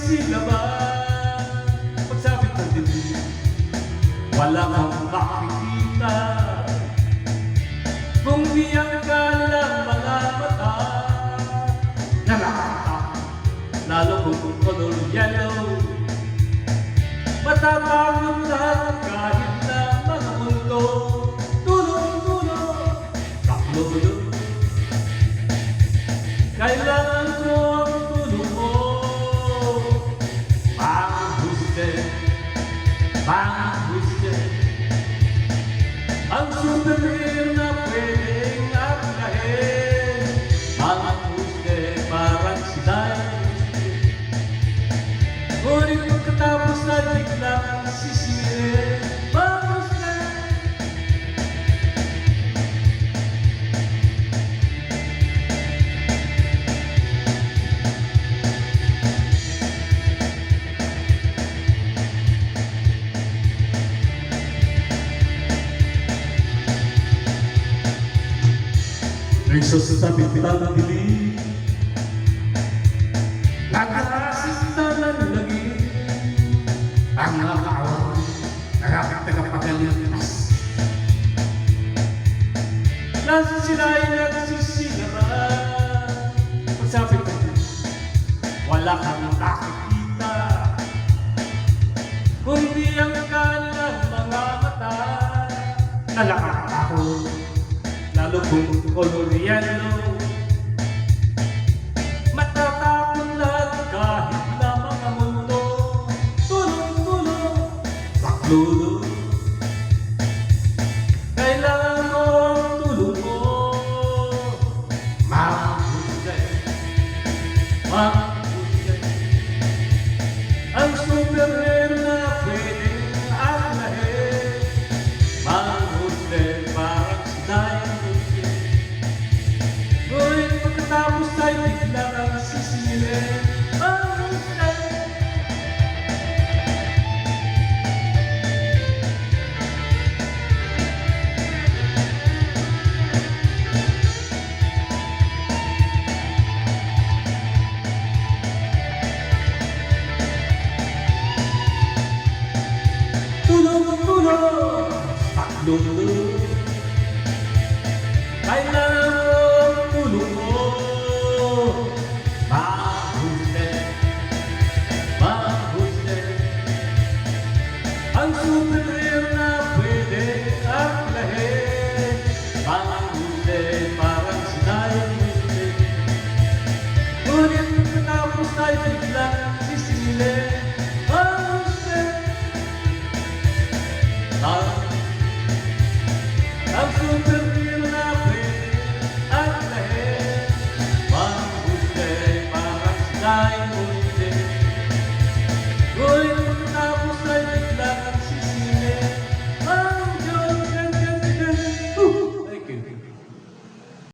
silaban. Pagsabit ng dibdib, wala kang makikita, kundi ang kanilang mga mata na nakakatakot, lalo kung color yellow. Matatakot lahat kahit na mga mundo. Tulong-tulong, taklulong, kailangan ko ang tulong mo. Pang-huste, pang-huste, ang souvenir na pwedeng atlahin. Pang-huste, parang sila'y ngunit pagkatapos na biglang sisihin. Pang-huste, nagsasabi ng dilim, nag-aasista ng lagim, ang nakakaawa, nakakapagalitas. Nasa sila ay nagsisilaban. Pagsabit ng dibdib, wala kang nakikita, kundi ang kanilang mga mata na nakakatakot, lalo kung color yellow. Matatakot lahat kahit na mga mundo. Tulong-tulong, taklulong, kailangan ko ang tulong mo. Mahusay, mahusay, ang souvenir na pwedeng atlahin. Mahusay, parang sila'y ngunit pagkatapos ay biglang ang sisilin. Mahusay, tulong-tulong, taklulong, kailangan mo ang tulong mo. Mahusay, mahusay, ang souvenir na pwede atlahin. Mahusay, parang sila'y husay, ngunit pagkatapos ay biglang sisilin. Mahusay, ang souvenir na pwede atlahin. Mahusay, parang sila'y